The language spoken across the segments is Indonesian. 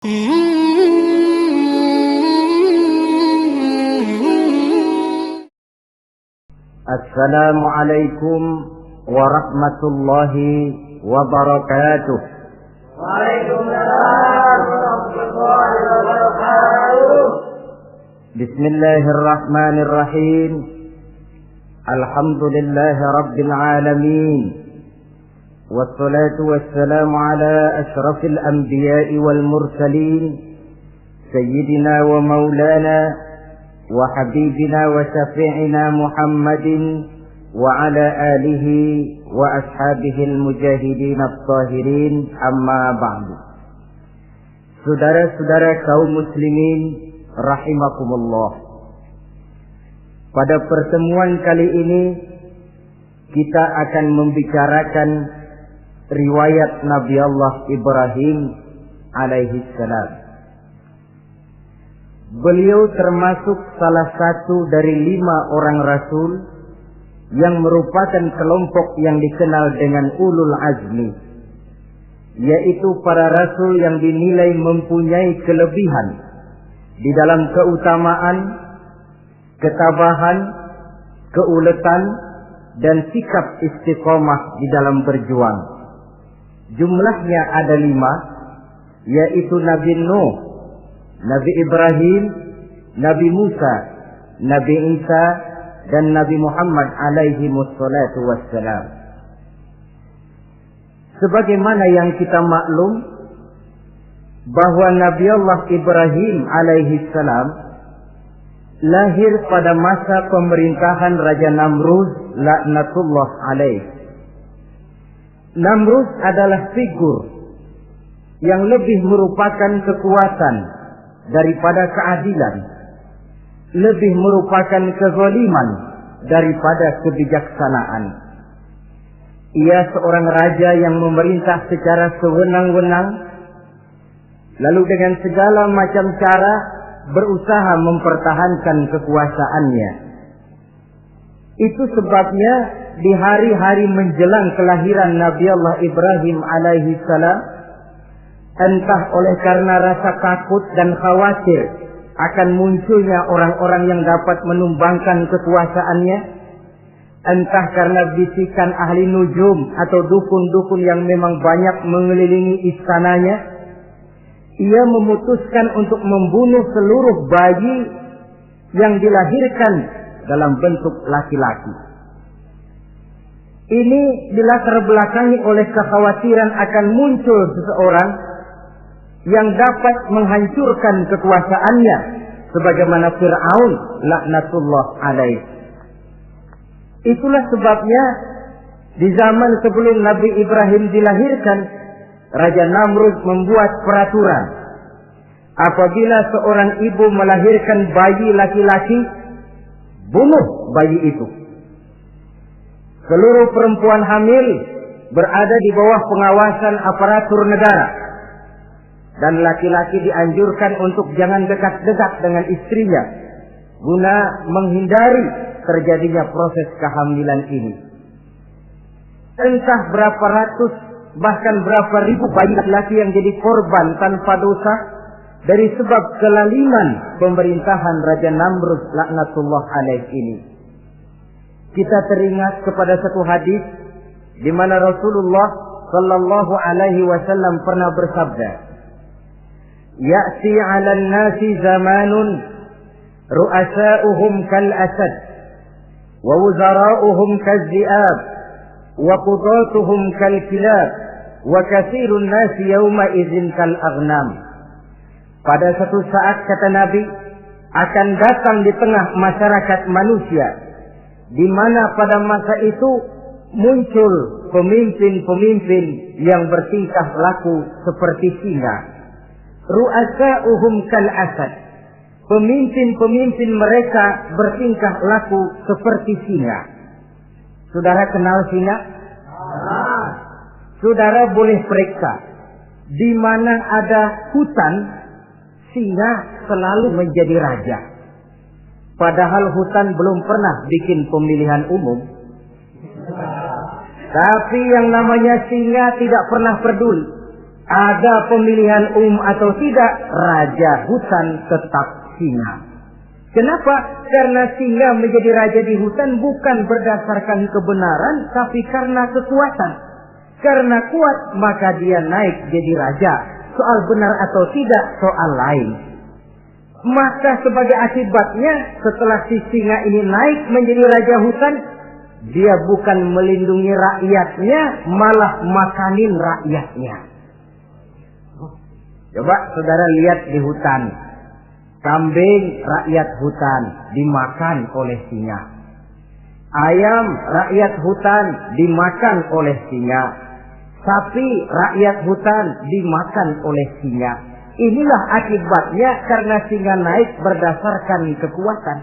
Assalamualaikum warahmatullahi wabarakatuh. Waalaikumsalam warahmatullahi wabarakatuh. Bismillahirrahmanirrahim. Alhamdulillahi rabbil alamin. Wassalatu wassalamu ala ashrafil anbiya'i wal mursalin sayyidina wa maulana wa habibina wa syafi'ina Muhammadin wa ala alihi wa ashabihi al-mujahidin at-tahirin, amma ba'du. Saudara-saudara kaum muslimin rahimakumullah, pada pertemuan kali ini kita akan membicarakan riwayat Nabi Allah Ibrahim alaihi salam. Beliau termasuk salah satu dari 5 orang rasul yang merupakan kelompok yang dikenal dengan ulul azmi, yaitu para rasul yang dinilai mempunyai kelebihan di dalam keutamaan, ketabahan, keuletan, dan sikap istiqomah di dalam berjuang. Jumlahnya ada 5, yaitu Nabi Nuh, Nabi Ibrahim, Nabi Musa, Nabi Isa, dan Nabi Muhammad alaihi wassalatu wassalam. Sebagaimana yang kita maklum bahwa Nabi Allah Ibrahim alaihi salam lahir pada masa pemerintahan Raja Namrud laknatullah alaih. Namrud adalah figur yang lebih merupakan kekuatan daripada keadilan, lebih merupakan kezaliman daripada kebijaksanaan. Ia seorang raja yang memerintah secara sewenang-wenang, lalu dengan segala macam cara berusaha mempertahankan kekuasaannya. Itu sebabnya di hari-hari menjelang kelahiran Nabi Allah Ibrahim alaihi salam, entah oleh karena rasa takut dan khawatir akan munculnya orang-orang yang dapat menumbangkan kekuasaannya, entah karena bisikan ahli nujum atau dukun-dukun yang memang banyak mengelilingi istananya, ia memutuskan untuk membunuh seluruh bayi yang dilahirkan dalam bentuk laki-laki. Ini dilatar belakangi oleh kekhawatiran akan muncul seseorang yang dapat menghancurkan kekuasaannya, sebagaimana Fir'aun laknatullah alaih. Itulah sebabnya di zaman sebelum Nabi Ibrahim dilahirkan, Raja Namrud membuat peraturan. Apabila seorang ibu melahirkan bayi laki-laki, bunuh bayi itu. Seluruh perempuan hamil berada di bawah pengawasan aparatur negara, dan laki-laki dianjurkan untuk jangan dekat-dekat dengan istrinya guna menghindari terjadinya proses kehamilan ini. Entah berapa ratus bahkan berapa ribu bayi laki-laki yang jadi korban tanpa dosa dari sebab kelaliman pemerintahan Raja Namrud laknatullah alaih ini. Kita teringat kepada satu hadis di mana Rasulullah sallallahu alaihi wasallam pernah bersabda, "Ya'ti 'alan nasi zamanun ru'asa'uhum kal asad wa wuzara'uhum kal zi'ab wa qudatuhum kal kilab wa katsirun nasi yawma idzin kal aghnam." Pada satu saat, kata Nabi, akan datang di tengah masyarakat manusia, di mana pada masa itu muncul pemimpin-pemimpin yang bertingkah laku seperti singa. Ru'asa'uhum kal asad. Pemimpin-pemimpin mereka bertingkah laku seperti singa. Saudara kenal singa? Saudara boleh periksa, di mana ada hutan, singa selalu menjadi raja. Padahal hutan belum pernah bikin pemilihan umum. Tapi yang namanya singa tidak pernah peduli Ada pemilihan atau tidak, raja hutan tetap singa. Kenapa? Karena singa menjadi raja di hutan bukan berdasarkan kebenaran, tapi karena kekuatan. Karena kuat, maka dia naik jadi raja. Soal benar atau tidak, soal lain. Maka sebagai akibatnya, setelah si singa ini naik menjadi raja hutan, dia bukan melindungi rakyatnya, malah makanin rakyatnya. Coba saudara lihat di hutan. Kambing rakyat hutan dimakan oleh singa. Ayam rakyat hutan dimakan oleh singa. Sapi rakyat hutan dimakan oleh singa. Inilah akibatnya karena singa naik berdasarkan kekuatan.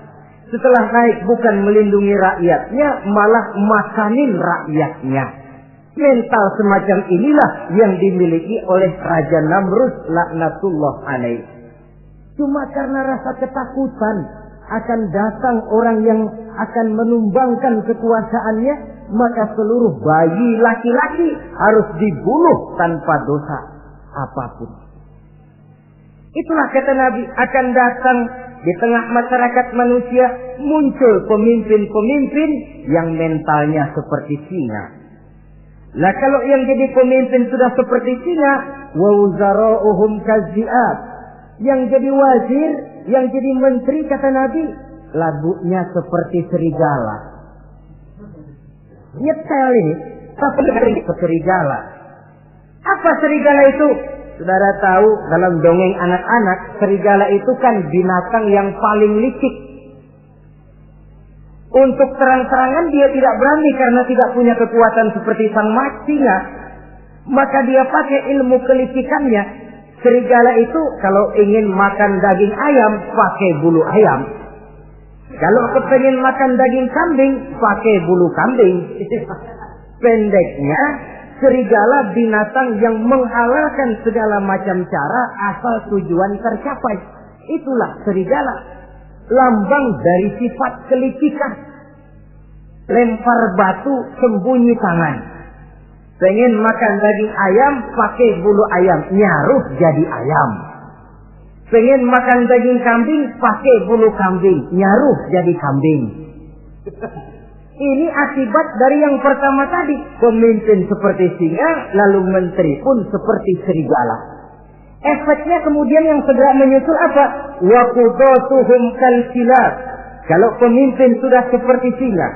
Setelah naik bukan melindungi rakyatnya, malah makanin rakyatnya. Mental semacam inilah yang dimiliki oleh Raja Namrud laknatullah alaih. Cuma karena rasa ketakutan akan datang orang yang akan menumbangkan kekuasaannya, maka seluruh bayi laki-laki harus dibunuh tanpa dosa apapun. Itulah kata Nabi, akan datang di tengah masyarakat manusia muncul pemimpin-pemimpin yang mentalnya seperti singa. Lah kalau yang jadi pemimpin sudah seperti singa, wa wuzara'uhum kazzi'ab. Yang jadi wazir, yang jadi menteri kata Nabi, lagunya seperti serigala. Nyetel ini, tapi serigala. Apa serigala itu? Saudara tahu dalam dongeng anak-anak, serigala itu kan binatang yang paling licik. Untuk terang-terangan dia tidak berani karena tidak punya kekuatan seperti sang singa. Maka dia pakai ilmu kelicikannya. Serigala itu kalau ingin makan daging ayam, pakai bulu ayam. Kalau kepengen makan daging kambing, pakai bulu kambing. Pendeknya, serigala binatang yang menghalalkan segala macam cara asal tujuan tercapai. Itulah serigala. Lambang dari sifat kelicikan. Lempar batu, sembunyi tangan. Pengen makan daging ayam, pakai bulu ayam, nyaruh jadi ayam. Pengen makan daging kambing, pakai bulu kambing, nyaruh jadi kambing. Ini akibat dari yang pertama tadi. Pemimpin seperti singa, lalu menteri pun seperti serigala. Efeknya kemudian yang segera menyusul apa? Wa qudatuhum kalkilab. Kalau pemimpin sudah seperti singa,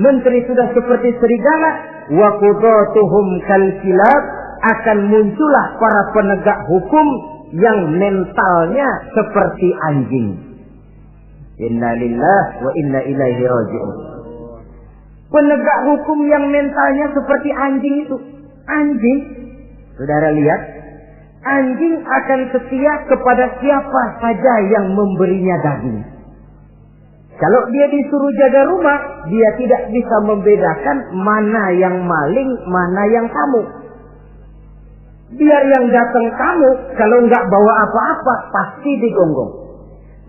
menteri sudah seperti serigala, wa qudatuhum kalkilab, akan muncullah para penegak hukum yang mentalnya seperti anjing. Inna lillahi wa inna ilaihi raji'un. Penegak hukum yang mentalnya seperti anjing itu. Anjing, saudara lihat, anjing akan setia kepada siapa saja yang memberinya daging. Kalau dia disuruh jaga rumah, dia tidak bisa membedakan mana yang maling, mana yang tamu. Biar yang datang tamu, kalau nggak bawa apa-apa, pasti digonggong.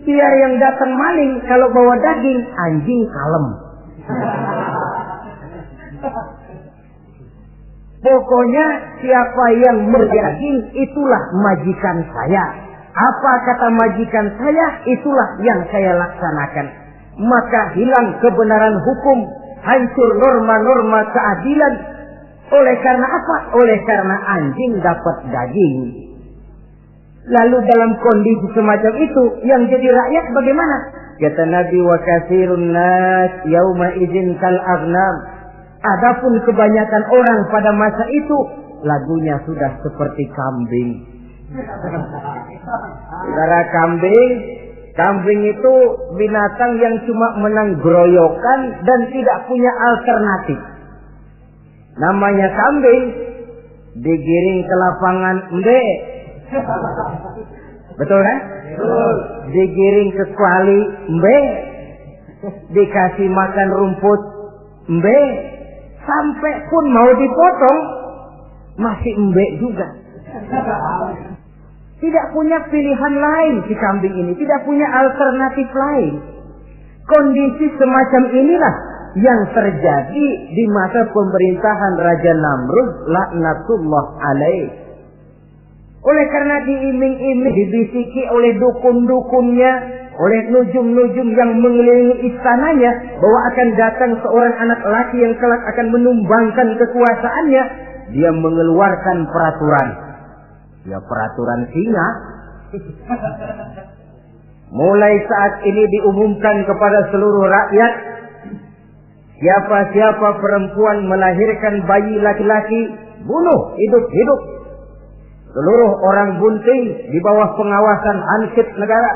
Biar yang datang maling, kalau bawa daging, anjing kalem. Pokoknya siapa yang berdaging, itulah majikan saya. Apa kata majikan saya, itulah yang saya laksanakan. Maka hilang kebenaran hukum, hancur norma-norma keadilan. Oleh karena apa? Oleh karena anjing dapat daging. Lalu dalam kondisi semacam itu, yang jadi rakyat bagaimana? Kata Nabi, wa katsirun nas yauma idzin kal aghnam. Adapun kebanyakan orang pada masa itu, lagunya sudah seperti kambing. Saudara, kambing itu binatang yang cuma menang groyokan dan tidak punya alternatif. Namanya kambing, digiring ke lapangan embe. Betul kan? Digiring ke kuali embe. Dikasih makan rumput embe. Sampai pun mau dipotong, masih embe juga. Tidak punya pilihan lain si kambing ini. Tidak punya alternatif lain. Kondisi semacam inilah yang terjadi di masa pemerintahan Raja Namrud laknatullah alaih. Oleh karena diiming-iming, dibisiki oleh dukun-dukunnya, oleh nujum-nujum yang mengelilingi istananya, bahwa akan datang seorang anak laki yang kelak akan menumbangkan kekuasaannya, dia mengeluarkan peraturan. Ya, peraturan singa. Mulai saat ini diumumkan kepada seluruh rakyat, siapa-siapa perempuan melahirkan bayi laki-laki, bunuh hidup-hidup. Seluruh orang bunting di bawah pengawasan Hansip negara.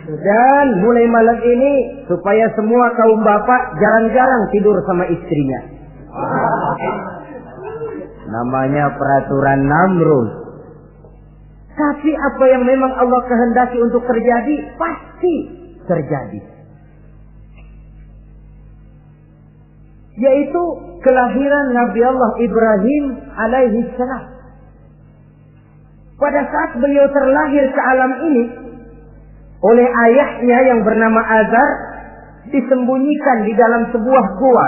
Dan mulai malam ini, supaya semua kaum bapak jarang-jarang tidur sama istrinya. Namanya peraturan Namrud. Tapi apa yang memang Allah kehendaki untuk terjadi, pasti terjadi. Yaitu kelahiran Nabi Allah Ibrahim alaihi salam. Pada saat beliau terlahir ke alam ini, oleh ayahnya yang bernama Azar, disembunyikan di dalam sebuah gua.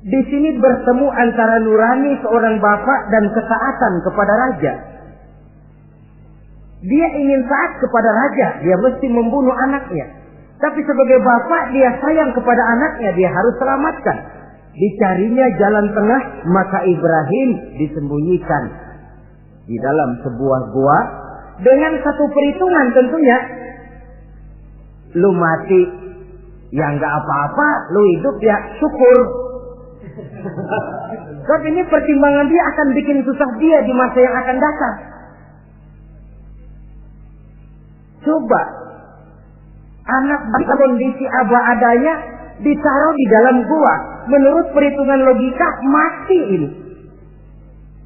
Di sini bertemu antara nurani seorang bapak dan ketaatan kepada raja. Dia ingin taat kepada raja, dia mesti membunuh anaknya. Tapi sebagai bapak, dia sayang kepada anaknya, dia harus selamatkan. Dicarinya jalan tengah, maka Ibrahim disembunyikan di dalam sebuah gua dengan satu perhitungan tentunya. Lu mati, ya nggak apa-apa, lu hidup ya syukur. Tapi ini pertimbangan dia akan bikin susah dia di masa yang akan datang. Coba anak dalam kondisi apa adanya ditaruh di dalam gua, menurut perhitungan logika mati ini.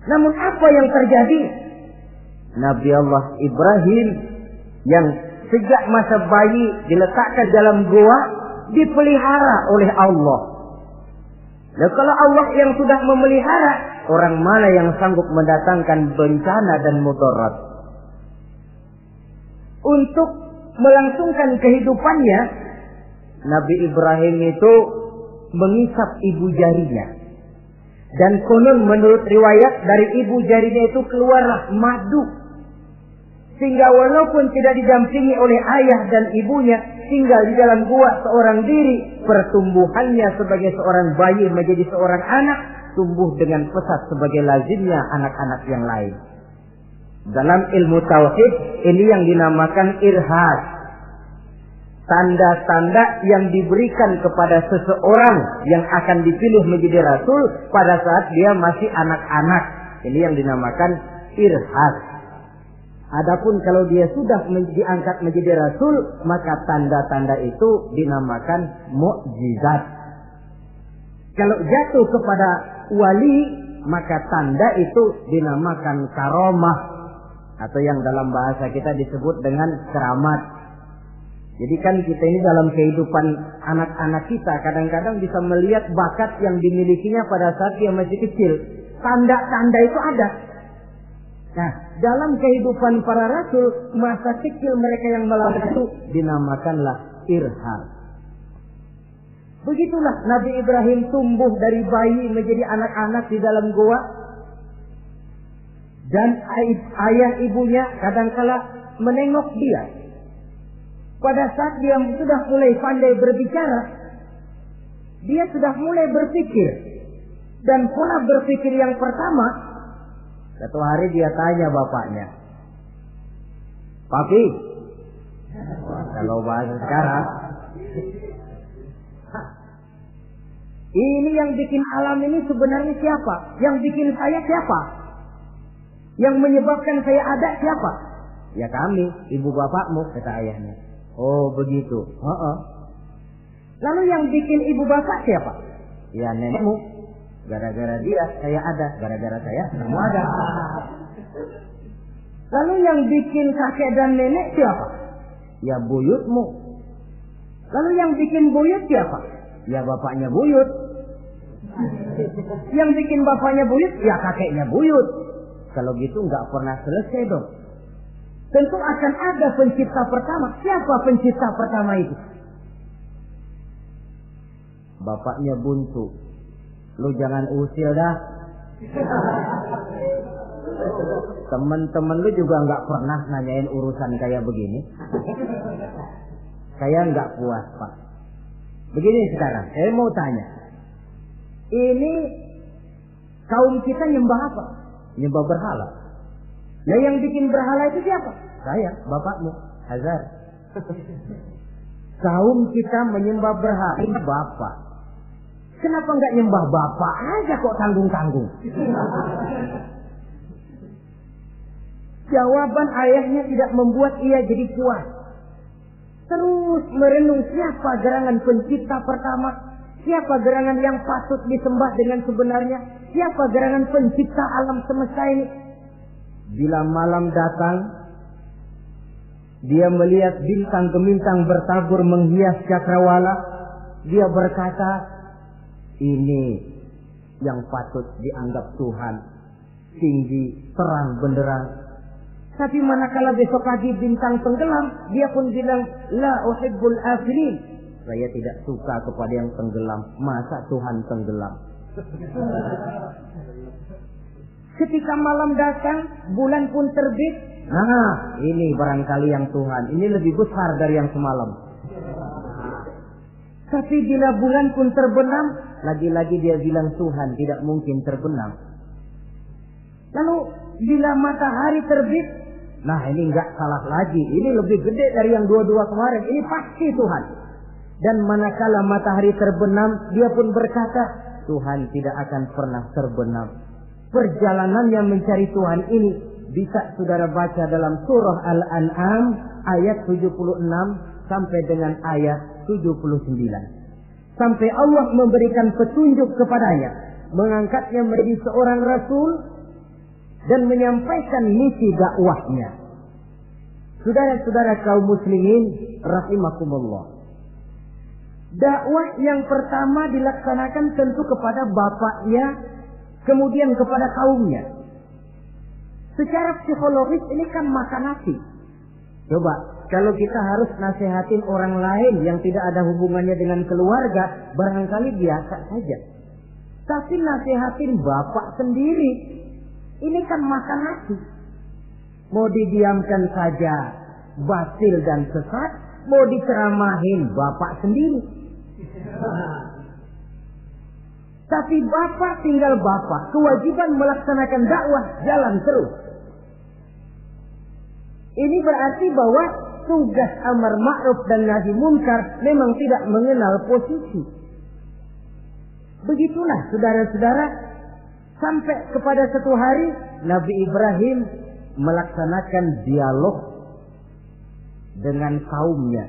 Namun apa yang terjadi? Nabi Allah Ibrahim yang sejak masa bayi diletakkan dalam gua dipelihara oleh Allah. Nah, kalau Allah yang sudah memelihara, orang mana yang sanggup mendatangkan bencana dan mudarat? Untuk melangsungkan kehidupannya, Nabi Ibrahim itu mengisap ibu jarinya. Dan konon menurut riwayat dari ibu jarinya itu keluarlah madu. Sehingga walaupun tidak didampingi oleh ayah dan ibunya, tinggal di dalam gua seorang diri, pertumbuhannya sebagai seorang bayi menjadi seorang anak, tumbuh dengan pesat sebagai lazimnya anak-anak yang lain. Dalam ilmu tauhid ini yang dinamakan irhas. Tanda-tanda yang diberikan kepada seseorang yang akan dipilih menjadi rasul pada saat dia masih anak-anak. Ini yang dinamakan irhas. Adapun kalau dia sudah diangkat menjadi rasul, maka tanda-tanda itu dinamakan mukjizat. Kalau jatuh kepada wali, maka tanda itu dinamakan karomah. Atau yang dalam bahasa kita disebut dengan keramat. Jadi kan kita ini dalam kehidupan anak-anak kita kadang-kadang bisa melihat bakat yang dimilikinya pada saat dia masih kecil. Tanda-tanda itu ada. Nah, dalam kehidupan para rasul, masa kecil mereka yang melakukan itu dinamakanlah irham. Begitulah Nabi Ibrahim tumbuh dari bayi menjadi anak-anak di dalam gua. Dan ayah ibunya kadangkala menengok dia. Pada saat dia sudah mulai pandai berbicara, dia sudah mulai berpikir. Dan pola berpikir yang pertama, satu hari dia tanya bapaknya, "Papi," kalau bahasa sekarang, "ini yang bikin alam ini sebenarnya siapa? Yang bikin saya siapa? Yang menyebabkan saya ada siapa?" "Ya kami, ibu bapakmu," kata ayahnya. "Oh begitu." "Lalu yang bikin ibu bapak siapa?" "Ya nenekmu. Gara-gara dia saya ada, gara-gara saya kamu ada." "Lalu yang bikin kakek dan nenek siapa?" "Ya buyutmu." "Lalu yang bikin buyut siapa?" "Ya bapaknya buyut." "Yang bikin bapaknya buyut?" "Ya kakeknya buyut." Kalau gitu nggak pernah selesai dong. Tentu akan ada pencipta pertama. Siapa pencipta pertama itu? "Bapaknya buntu." "Lu jangan usil dah." Temen-temen lu juga nggak pernah nanyain urusan kayak begini. Saya nggak puas, Pak. Begini sekarang, saya mau tanya. Ini kaum kita nyembah apa? Nyembah berhala. Nah, yang bikin berhala itu siapa? Saya, bapakmu, Hazar. Kaum kita menyembah berhala. Ini bapak. Kenapa nggak nyembah bapak aja kok tanggung-tanggung? Jawaban ayahnya tidak membuat ia jadi puas. Terus merenung siapa gerangan pencipta pertama, siapa gerangan yang patut disembah dengan sebenarnya, siapa gerangan pencipta alam semesta ini. Bila malam datang, dia melihat bintang gemintang bertabur menghias cakrawala. Dia berkata, ini yang patut dianggap Tuhan, tinggi, terang, benderang. Tapi manakala besok pagi bintang tenggelam, dia pun bilang, la uhibbul afilin. Saya tidak suka kepada yang tenggelam. Masa Tuhan tenggelam? Ketika malam datang, bulan pun terbit. Nah, ini barangkali yang Tuhan. Ini lebih besar dari yang semalam. Tapi bila bulan pun terbenam, lagi-lagi dia bilang Tuhan tidak mungkin terbenam. Lalu bila matahari terbit, nah ini enggak salah lagi. Ini lebih gede dari yang dua-dua kemarin. Ini pasti Tuhan. Dan manakala matahari terbenam, dia pun berkata, Tuhan tidak akan pernah terbenam. Perjalanannya mencari Tuhan ini bisa saudara baca dalam surah Al-An'am ayat 76 sampai dengan ayat 79. Sampai Allah memberikan petunjuk kepadanya, mengangkatnya menjadi seorang rasul dan menyampaikan misi dakwahnya. Saudara-saudara kaum muslimin rahimakumullah. Dakwah yang pertama dilaksanakan tentu kepada bapaknya, kemudian kepada kaumnya. Secara psikologis ini kan makan nasi. Coba, kalau kita harus nasihatin orang lain yang tidak ada hubungannya dengan keluarga, barangkali biasa saja. Tapi nasihatin bapak sendiri, ini kan makan nasi. Mau didiamkan saja, batil dan sesat. Mau diceramahin bapak sendiri. Tapi bapak tinggal bapak, kewajiban melaksanakan dakwah jalan terus. Ini berarti bahwa tugas amar ma'ruf dan nahi munkar memang tidak mengenal posisi. Begitulah saudara-saudara, sampai kepada satu hari Nabi Ibrahim melaksanakan dialog dengan kaumnya.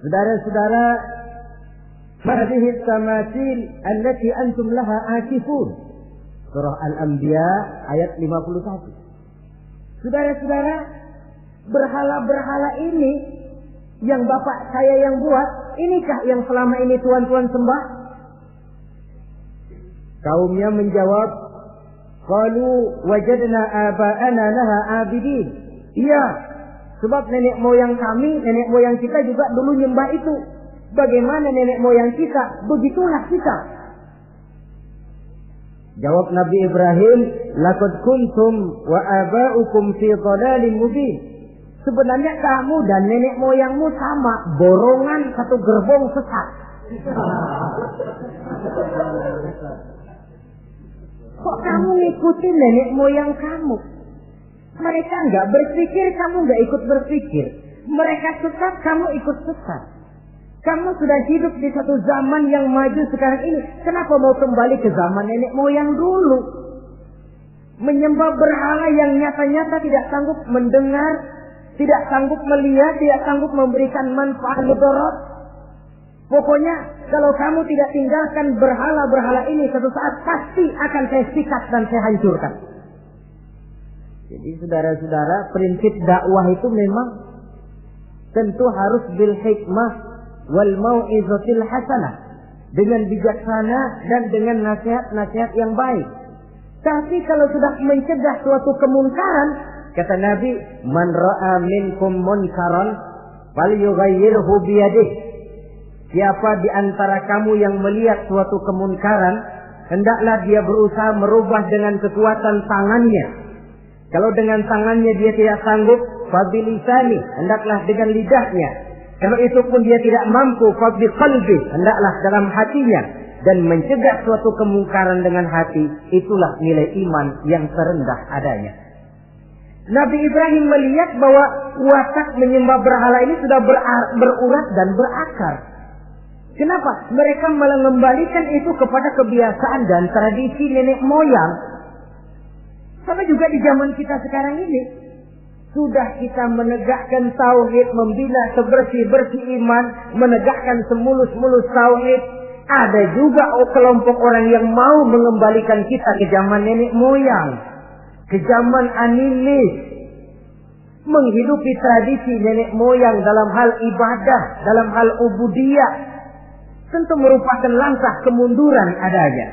Saudara-saudara, hadhihi tamathil allati antum laha akifun. Surah Al-Anbiya ayat 51. Saudara-saudara, berhala-berhala ini yang bapak saya yang buat, inikah yang selama ini tuan-tuan sembah? Kaumnya menjawab, qalu wajadna aba'ana laha abidin. Iya, sebab nenek moyang kami, nenek moyang kita juga dulu nyembah itu. Bagaimana nenek moyang kita, begitulah kita. Jawab Nabi Ibrahim, laqad kuntum wa aba'ukum fi dhalalin mubin. Sebenarnya kamu dan nenek moyangmu sama, borongan satu gerbong sesat. Kok kamu ngikutin nenek moyang kamu? Mereka enggak berpikir, kamu enggak ikut berpikir. Mereka sesat, kamu ikut sesat. Kamu sudah hidup di satu zaman yang maju sekarang ini. Kenapa mau kembali ke zaman nenek moyang dulu? Menyembah berhala yang nyata-nyata tidak sanggup mendengar, tidak sanggup melihat, tidak sanggup memberikan manfaat mudarat. Pokoknya kalau kamu tidak tinggalkan berhala-berhala ini, suatu saat pasti akan saya sikat dan saya hancurkan. Jadi saudara-saudara, prinsip dakwah itu memang tentu harus bil hikmah wal mau'izatil hasanah, dengan bijaksana dan dengan nasihat-nasihat yang baik. Tapi kalau sudah mencegah suatu kemunkaran, kata Nabi, man ra'a minkum munkaran falyughayyirhu biyadihi. Siapa di antara kamu yang melihat suatu kemunkaran, hendaklah dia berusaha merubah dengan kekuatan tangannya. Kalau dengan tangannya dia tidak sanggup, fabilisani, hendaklah dengan lidahnya. Kalau itu pun dia tidak mampu, fabiqalbi, hendaklah dalam hatinya. Dan mencegah suatu kemungkaran dengan hati, itulah nilai iman yang terendah adanya. Nabi Ibrahim melihat bahwa watak menyembah berhala ini sudah berurat dan berakar. Kenapa? Mereka malah mengembalikan itu kepada kebiasaan dan tradisi nenek moyang. Sama juga di zaman kita sekarang ini. Sudah kita menegakkan tauhid, membina sebersih-bersih iman, menegakkan semulus-mulus tauhid. Ada juga kelompok orang yang mau mengembalikan kita ke zaman nenek moyang, ke zaman animis, menghidupi tradisi nenek moyang dalam hal ibadah, dalam hal ubudiyah. Tentu merupakan langkah kemunduran adanya.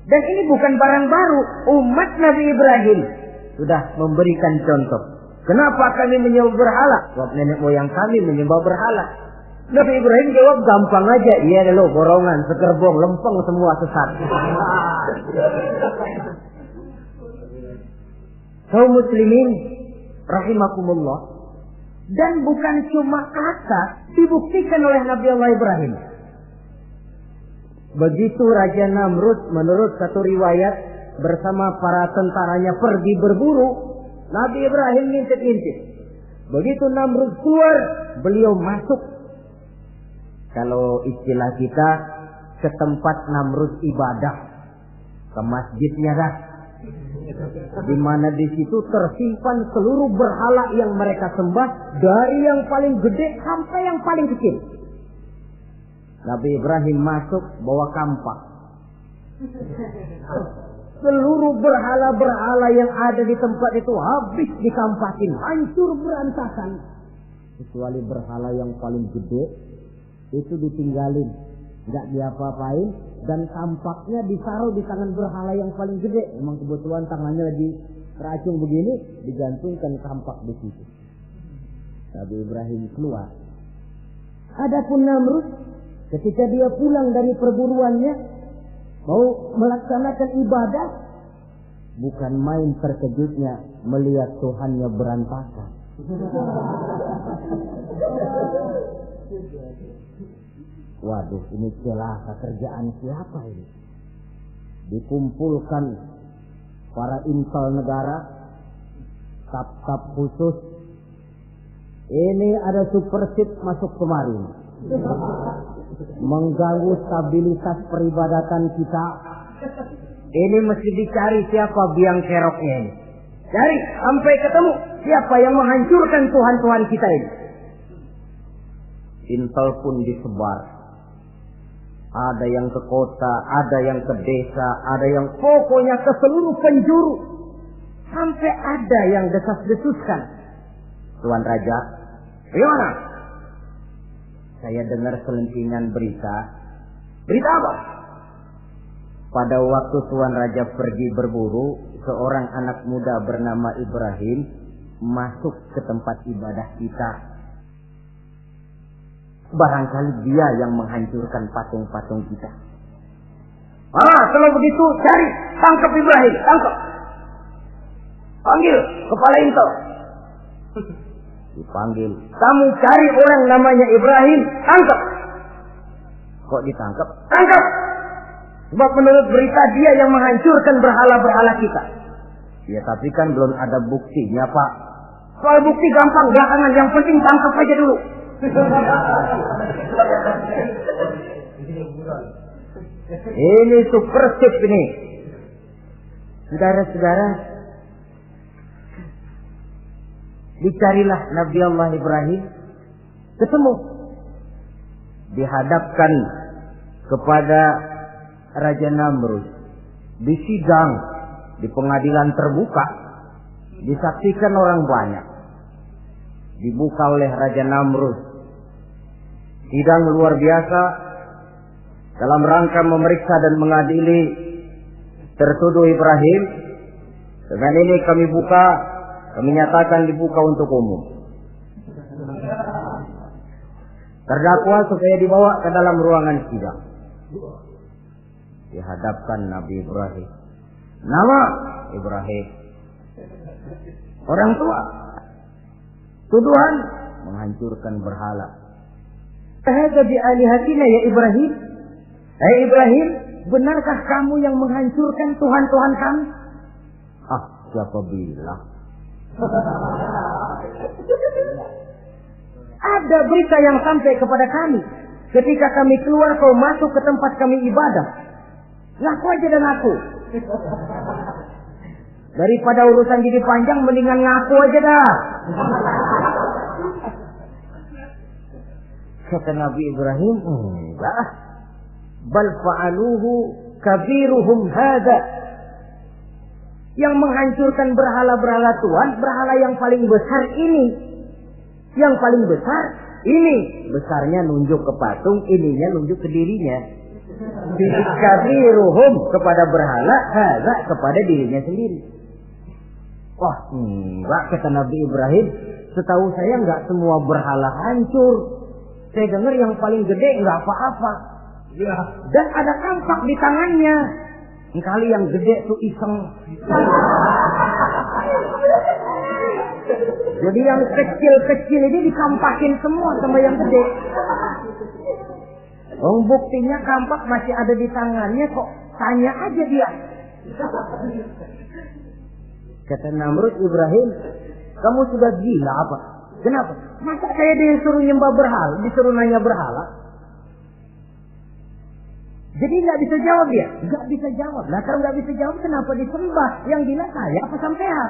Dan ini bukan barang baru. Umat Nabi Ibrahim sudah memberikan contoh. Kenapa kami menyembah berhala? Sebab nenek moyang kami menyembah berhala. Nabi Ibrahim jawab gampang aja. Iya lo borongan, segerbong, lempeng semua sesat. Kaum muslimin rahimakumullah. Dan bukan cuma kata, dibuktikan oleh Nabi Allah Ibrahim. Begitu Raja Namrud menurut satu riwayat bersama para tentaranya pergi berburu, Nabi Ibrahim ngintip-ngintip. Begitu Namrud keluar, beliau masuk. Kalau istilah kita, ke tempat Namrud ibadah, ke masjidnya dah, di mana di situ tersimpan seluruh berhala yang mereka sembah, dari yang paling gede sampai yang paling kecil. Nabi Ibrahim masuk bawa kampak. Seluruh berhala-berhala yang ada di tempat itu habis dikampakin, hancur berantakan. Kecuali berhala yang paling gede, itu ditinggalin, nggak diapa-apain, dan tampaknya ditaruh di tangan berhala yang paling gede. Memang kebetulan tangannya lagi teracung begini, digantungkan kampak di situ. Nabi Ibrahim keluar. Adapun Namrud, ketika dia pulang dari perburuannya, mau melaksanakan ibadah, bukan main terkejutnya melihat Tuhannya berantakan. Waduh, ini celaka kerjaan siapa ini? Dikumpulkan para intel negara, staf-staf khusus. Ini ada supersip masuk kemarin, mengganggu stabilitas peribadatan kita. Ini mesti dicari siapa biang keroknya ini. Cari sampai ketemu siapa yang menghancurkan Tuhan-Tuhan kita ini. Intel pun disebar. Ada yang ke kota, ada yang ke desa, ada yang pokoknya ke seluruh penjuru. Sampai ada yang desas-desuskan. Tuan Raja, bagaimana? Saya dengar selentingan berita. Berita apa? Pada waktu Tuan Raja pergi berburu, seorang anak muda bernama Ibrahim masuk ke tempat ibadah kita. Barangkali dia yang menghancurkan patung-patung kita. Kalau begitu cari, tangkap Ibrahim, tangkap. Panggil kepala intel. Dipanggil. Kamu cari orang namanya Ibrahim, tangkap. Kok ditangkap? Tangkap. Sebab menurut berita dia yang menghancurkan berhala-berhala kita. Ya tapi kan belum ada buktinya, Pak. Soal bukti gampang, belakangan, yang penting tangkap aja dulu. Ini supersip ini. Saudara-saudara, dicarilah Nabi Allah Ibrahim, ketemu, dihadapkan kepada Raja Namrud, disidang di pengadilan terbuka, disaksikan orang banyak, dibuka oleh Raja Namrud. Sidang luar biasa dalam rangka memeriksa dan mengadili tertuduh Ibrahim. Dengan ini kami nyatakan dibuka untuk umum. Terdakwa supaya dibawa ke dalam ruangan sidang. Dihadapkan Nabi Ibrahim. Nama Ibrahim. Orang tua. Tuduhan menghancurkan berhala. Hadza bi alihatina ya Ibrahim. Hai Ibrahim, benarkah kamu yang menghancurkan Tuhan-Tuhan kami? Ah, siapa bilang? Ada berita yang sampai kepada kami. Ketika kami keluar, kau masuk ke tempat kami ibadah. Ngaku aja dan ngaku. Daripada urusan jadi panjang, mendingan ngaku aja dah. Kata Nabi Ibrahim, enggak. Bal fa'aluhu kabiruhum hadza. Yang menghancurkan berhala-berhala Tuhan, berhala yang paling besar ini. Yang paling besar ini. Besarnya nunjuk ke patung, ininya nunjuk ke dirinya. Kabiruhum kepada berhala, hadza kepada dirinya sendiri. Wah, enggak, kata Nabi Ibrahim. Setahu saya enggak semua berhala hancur. Saya dengar yang paling gede enggak apa-apa. Ya. Dan ada kampak di tangannya. Kali yang gede tuh iseng. Jadi yang kecil-kecil ini dikampakin semua sama yang gede. Buktinya kampak masih ada di tangannya kok. Tanya aja dia. Kata Namrud Ibrahim, kamu sudah gila apa? Kenapa? Masa kayak disuruh nyembah berhala, disuruh nanya berhala? Jadi nggak bisa jawab dia? Nggak bisa jawab. Nah kalau nggak bisa jawab, kenapa disembah? Yang gila saya apa sampean?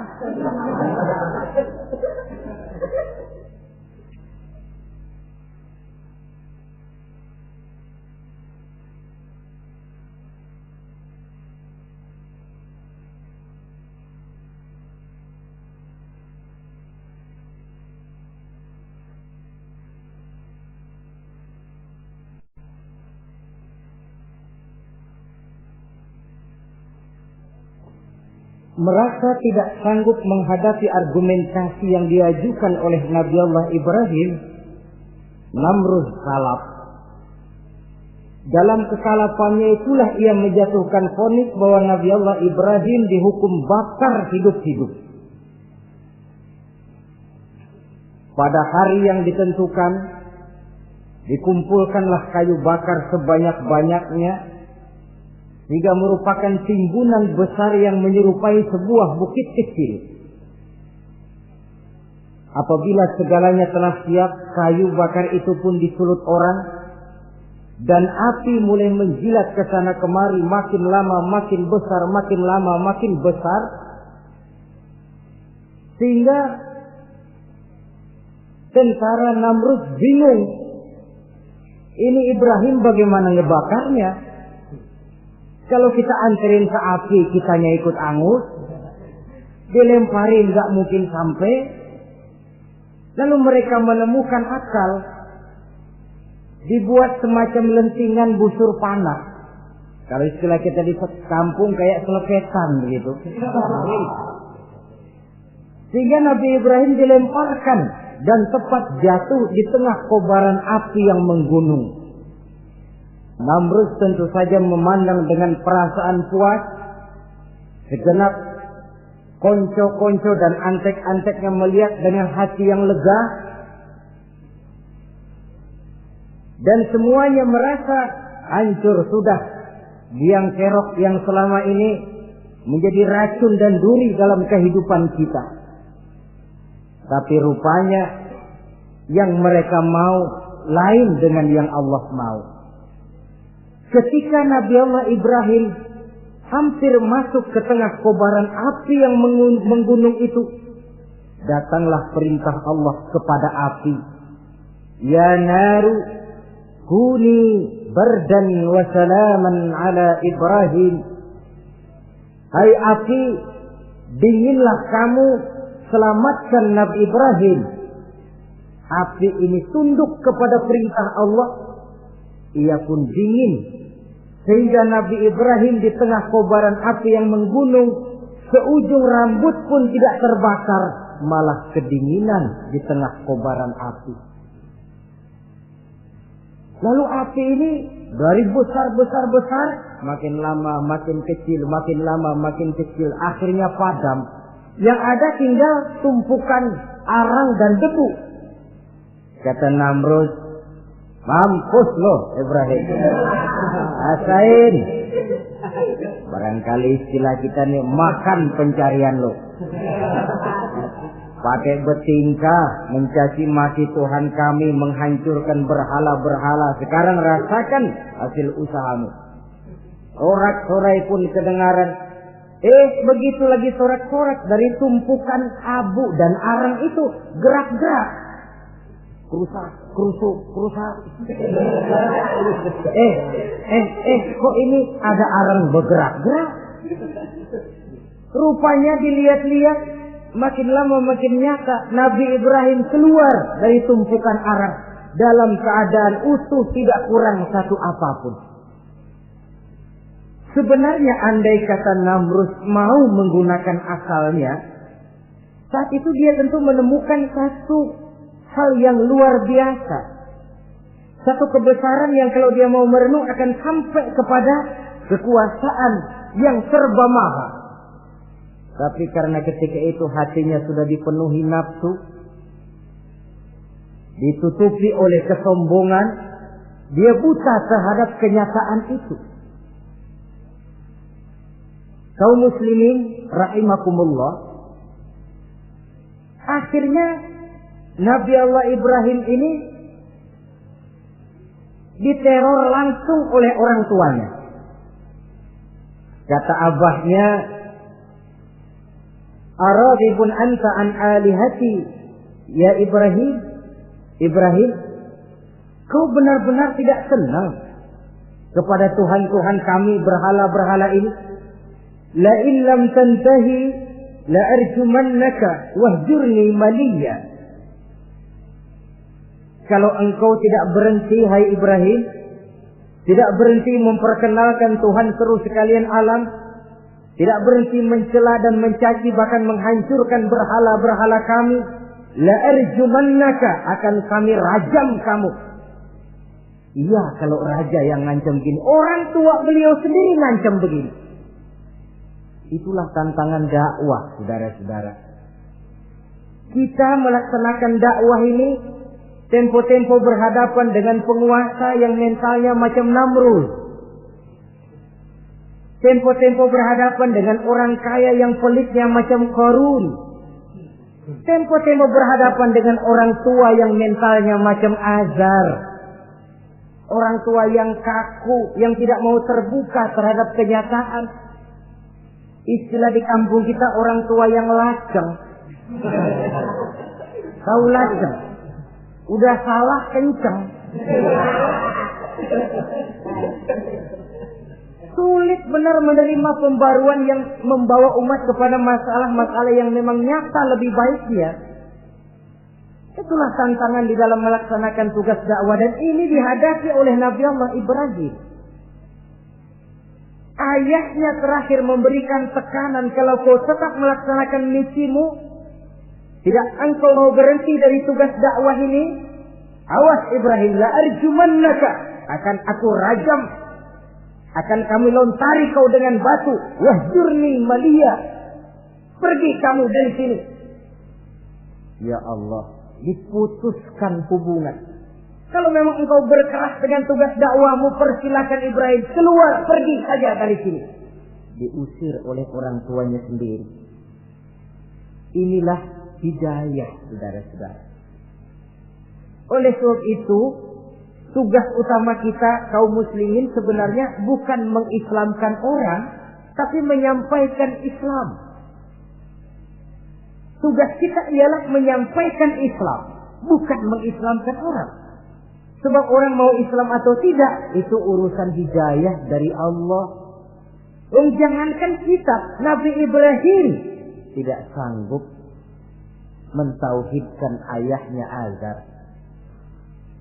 Merasa tidak sanggup menghadapi argumentasi yang diajukan oleh Nabi Allah Ibrahim, Namrud salaf. Dalam kesalapannya itulah ia menjatuhkan vonis bahwa Nabi Allah Ibrahim dihukum bakar hidup-hidup. Pada hari yang ditentukan, dikumpulkanlah kayu bakar sebanyak-banyaknya, sehingga merupakan timbunan besar yang menyerupai sebuah bukit kecil. Apabila segalanya telah siap, kayu bakar itu pun disulut orang, dan api mulai menjilat ke sana kemari, makin lama makin besar, makin lama makin besar, sehingga tentara Namrud bingung. Ini Ibrahim bagaimana ngebakarnya? Kalau kita anterin ke api, kitanya ikut angus, dilemparin gak mungkin sampai. Lalu mereka menemukan akal, dibuat semacam lentingan busur panah. Kalau istilah kita di kampung kayak selepetan begitu. Sehingga Nabi Ibrahim dilemparkan dan tepat jatuh di tengah kobaran api yang menggunung. Namrud tentu saja memandang dengan perasaan puas. Segenap konco-konco dan antek-anteknya melihat dengan hati yang lega. Dan semuanya merasa hancur sudah biang kerok yang selama ini menjadi racun dan duri dalam kehidupan kita. Tapi rupanya yang mereka mau lain dengan yang Allah mau. Ketika Nabi Allah Ibrahim hampir masuk ke tengah kobaran api yang menggunung itu, datanglah perintah Allah kepada api. Ya naru kuni bardan wa salaman ala Ibrahim. Hai api, dinginlah kamu, selamatkan Nabi Ibrahim. Api ini tunduk kepada perintah Allah. Ia pun dingin. Sehingga Nabi Ibrahim di tengah kobaran api yang menggunung, seujung rambut pun tidak terbakar, malah kedinginan di tengah kobaran api. Lalu api ini dari besar makin lama makin kecil, makin lama makin kecil, akhirnya padam. Yang ada tinggal tumpukan arang dan debu. Kata Namrud, mampus lo Ibrahim. Rasain. Barangkali istilah kita nih, makan pencarian lo. Pakai bertingkah mencaci maki Tuhan kami, menghancurkan berhala-berhala. Sekarang rasakan hasil usahamu. Sorak-sorai pun kedengaran. Begitu lagi sorak-sorak dari tumpukan abu dan arang itu gerak-gerak. Kerusak. Kok ini ada arang bergerak-gerak? Rupanya dilihat-lihat, makin lama makin nyata. Nabi Ibrahim keluar dari tumpukan arang dalam keadaan utuh, tidak kurang satu apapun. Sebenarnya andai kata Namrud mau menggunakan akalnya, saat itu dia tentu menemukan satu hal yang luar biasa. Satu kebesaran yang kalau dia mau merenung akan sampai kepada kekuasaan yang serba maha. Tapi karena ketika itu hatinya sudah dipenuhi nafsu, ditutupi oleh kesombongan, dia buta terhadap kenyataan itu. Kaum muslimin rahimakumullah, akhirnya Nabi Allah Ibrahim ini diteror langsung oleh orang tuanya. Kata abahnya, "Aradibun anta an alihati ya Ibrahim? Ibrahim, kau benar-benar tidak senang kepada Tuhan-Tuhan kami, berhala-berhala ini? La illam tantahi la arjumannaka wahjurni maliya." Kalau engkau tidak berhenti, hai Ibrahim, tidak berhenti memperkenalkan Tuhan seru sekalian alam, tidak berhenti mencela dan mencaci bahkan menghancurkan berhala-berhala kami, la arjumannaka, akan kami rajam kamu. Iya, kalau raja yang ngancam begini, orang tua beliau sendiri ngancam begini. Itulah tantangan dakwah, saudara-saudara. Kita melaksanakan dakwah ini tempo-tempo berhadapan dengan penguasa yang mentalnya macam Namrud. Tempo-tempo berhadapan dengan orang kaya yang pelitnya macam Qarun. Tempo-tempo berhadapan dengan orang tua yang mentalnya macam Azar. Orang tua yang kaku, yang tidak mau terbuka terhadap kenyataan. Istilah di kampung kita, orang tua yang laceng. Tahu laceng? Udah salah kenceng. Sulit benar menerima pembaruan yang membawa umat kepada masalah-masalah yang memang nyata lebih baiknya. Itulah tantangan di dalam melaksanakan tugas dakwah, dan ini dihadapi oleh Nabi Allah Ibrahim. Ayahnya terakhir memberikan tekanan, kalau kau tetap melaksanakan misimu, tidak engkau mau berhenti dari tugas dakwah ini, awas Ibrahim, la arjumannaka, akan aku rajam, akan kami lontari kau dengan batu, wahjurni maliya, pergi kamu dari sini. Ya Allah, diputuskan hubungan. Kalau memang engkau berkeras dengan tugas dakwahmu, persilakan Ibrahim, keluar, pergi saja dari sini. Diusir oleh orang tuanya sendiri. Inilah hidayah, saudara-saudara. Oleh sebab itu, tugas utama kita kaum muslimin sebenarnya bukan mengislamkan orang, tapi menyampaikan Islam. Tugas kita ialah menyampaikan Islam, bukan mengislamkan orang. Sebab orang mau Islam atau tidak, itu urusan hidayah dari Allah. Jangankan kita, Nabi Ibrahim tidak sanggup mentauhidkan ayahnya Azar.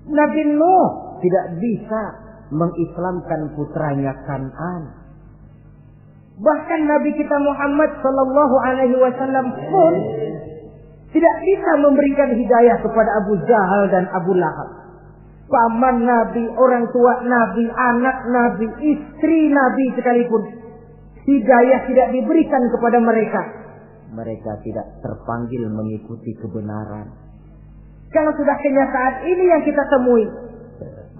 Nabi Nuh tidak bisa mengislamkan putranya Kan'an. Bahkan Nabi kita Muhammad sallallahu alaihi wasallam pun tidak bisa memberikan hidayah kepada Abu Jahal dan Abu Lahab. paman Nabi, orang tua Nabi, anak Nabi, istri Nabi sekalipun, hidayah tidak diberikan kepada mereka, mereka tidak terpanggil mengikuti kebenaran. Kalau sudah kenyataan ini yang kita temui,